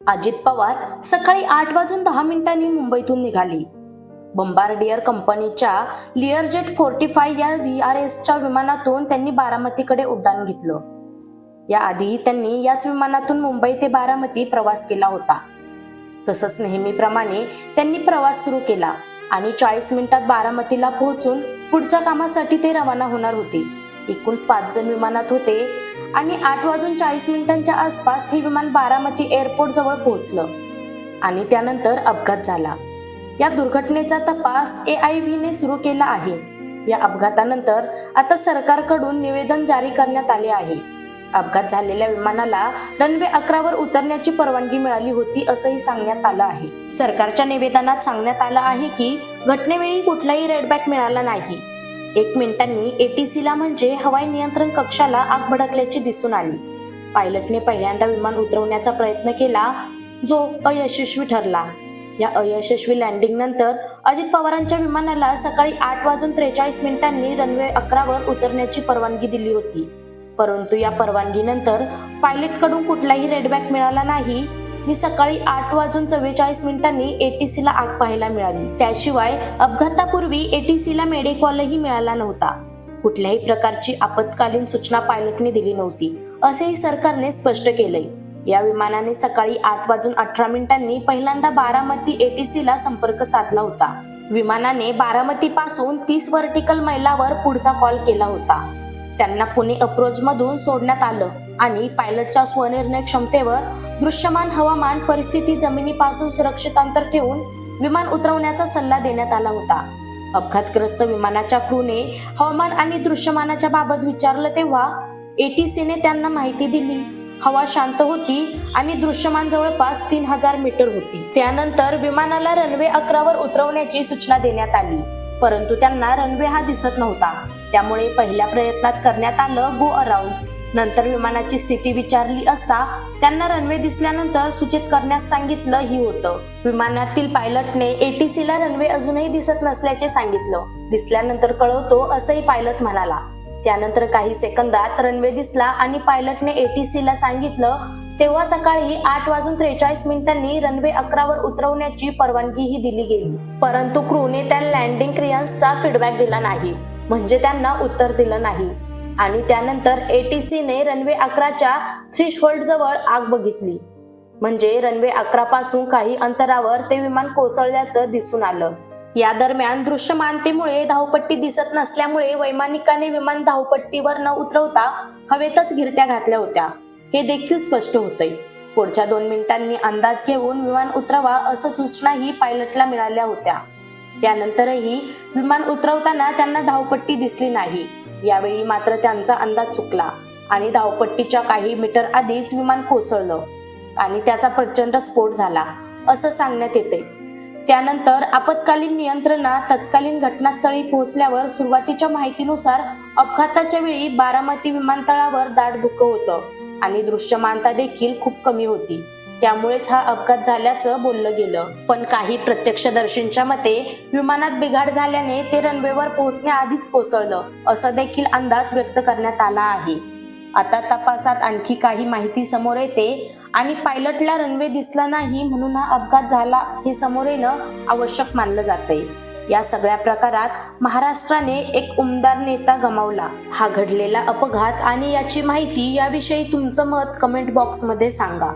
अजित पवार सकाळी 8:10 मुंबईतून निघाली. बंबार्डियर कंपनीच्या लिअरजेट 45 या VRSच्या विमानातून त्यांनी बारामतीकडे उड्डाण घेतलं. याआधी त्यांनी याच विमानातून मुंबई ते बारामती प्रवास केला होता. तसंच नेहमीप्रमाणे त्यांनी प्रवास सुरू केला आणि 40 मिनिटात बारामतीला पोहोचून पुढच्या कामासाठी ते रवाना होणार होते. एकूण 5 जण विमानात होते आणि 8:40 आसपास हे विमान बारामती एअरपोर्ट जवळ पोहोचलं आणि त्यानंतर अपघात झाला. या दुर्घटनेचा तपास AIVने सुरू केला आहे. या अपघातानंतर आता सरकारकडून निवेदन जारी करण्यात आले आहे. अपघात झालेल्या विमानाला रनवे 11 वर उतरण्याची परवानगी मिळाली होती असंही सांगण्यात आलं आहे. सरकारच्या निवेदनात सांगण्यात आलं आहे की घटनेवेळी कुठलाही रेडबॅक मिळाला नाही. 1 मिनिटांनी ATCला म्हणजे हवाई नियंत्रण कक्षाला आग भडकल्याची दिसून आली. पायलटने पहिल्यांदा विमान उतरवण्याचा प्रयत्न केला जो अयशस्वी ठरला. या अयशस्वी लँडिंग नंतर अजित पवारांच्या विमानाला सकाळी 8:43 रनवे 11 वर उतरण्याची परवानगी दिली होती. परंतु या परवानगीनंतर पायलटकडून कुठलाही रेडबॅक मिळाला नाही आणि सकाळी 8:44 ATCला आग पाहायला मिळाली. त्याशिवाय अपघातापूर्वी ATCला मेडेकॉलही मिळाला नव्हता. कुठल्याही प्रकारची आपत्कालीन सूचना पायलटने दिली नव्हती असेही सरकारने स्पष्ट केलंय. या विमानाने सकाळी 8:18 पहिल्यांदा बारामती ATCला संपर्क साधला होता. विमानाने बारामती पासून 30 व्हर्टिकल मैलावर पुढचा कॉल केला होता. त्यांना पुणे अप्रोच मधून सोडण्यात आलं आणि पायलटच्या स्वनिर्णय क्षमतेवर, दृश्यमान हवामान परिस्थिती, जमिनीपासून सुरक्षित अंतर ठेवून विमान उतरवण्याचा सल्ला देण्यात आला होता. अपघातग्रस्त विमानाच्या क्रूने हवामान आणि दृश्यमानाच्या बाबत विचारलं तेव्हा ATCने त्यांना माहिती दिली. हवा शांत होती आणि दृश्यमान जवळपास 3000 मीटर होती. त्यानंतर विमानाला रनवे 11 वर उतरवण्याची सूचना देण्यात आली. परंतु त्यांना रनवे हा दिसत नव्हता. त्यामुळे पहिल्या प्रयत्नात करण्यात आलं गो अराउंड. नंतर विमानाची स्थिती विचारली असता त्यांना रनवे दिसल्यानंतर सूचित करण्यास सांगितलं ही होतं. विमानातील पायलटने ATCला रनवे अजूनही दिसत नसल्याचे सांगितलं. दिसल्यानंतर कळवतो असंही पायलट म्हणाला. त्यानंतर काही सेकंदात रनवे दिसला आणि पायलटने ATCला सांगितलं. तेव्हा सकाळी 8:43 रनवे 11 वर उतरवण्याची परवानगीही दिली गेली. परंतु क्रूने त्या लँडिंग क्लिअरन्सचा फीडबॅक दिला नाही, म्हणजे त्यांना उत्तर दिलं नाही. आणि त्यानंतर ATCने रनवे 11च्या थ्रेशहोल्ड जवळ आग बघितली. म्हणजे रनवे 11 पासून काही अंतरावर ते विमान कोसळल्याचं दिसून आलं. या दरम्यान दृश्यमानतेमुळे धावपट्टी दिसत नसल्यामुळे वैमानिकाने विमान धावपट्टीवर न उतरवता हवेतच घिरट्या घातल्या होत्या हे देखील स्पष्ट होतंय. पुढच्या 2 मिनिटांनी अंदाज घेऊन विमान उतरवा असं सूचनाही पायलटला मिळाल्या होत्या. त्यानंतरही विमान उतरवताना त्यांना धावपट्टी दिसली नाही. यावेळी मात्र त्यांचा अंदाज चुकला आणि धावपट्टीच्या काही मीटर आधीच विमान कोसळलं आणि त्याचा प्रचंड स्फोट झाला असं सांगण्यात येते. त्यानंतर आपत्कालीन नियंत्रणा तत्कालीन घटनास्थळी पोहोचल्यावर सुरुवातीच्या माहितीनुसार अपघाताच्या वेळी बारामती विमानतळावर दाट धुकं होतं आणि दृश्यमानता देखील खूप कमी होती. त्यामुळेच हा अपघात झाल्याचं बोललं गेलं. पण काही प्रत्यक्षदर्शींच्या मते विमानात बिघाड झाल्याने ते रनवेवर पोहोचण्याआधीच कोसळलं असा देखील अंदाज व्यक्त करण्यात आला आहे. आता तपासात आणखी काही माहिती समोर येते आणि पायलटला रनवे दिसला नाही म्हणून हा अपघात झाला हे समोर येणं आवश्यक मानलं जातंय. या सगळ्या प्रकारात महाराष्ट्राने एक उमदार नेता गमावला. हा घडलेला अपघात आणि याची माहिती याविषयी तुमचं मत कमेंट बॉक्समध्ये सांगा.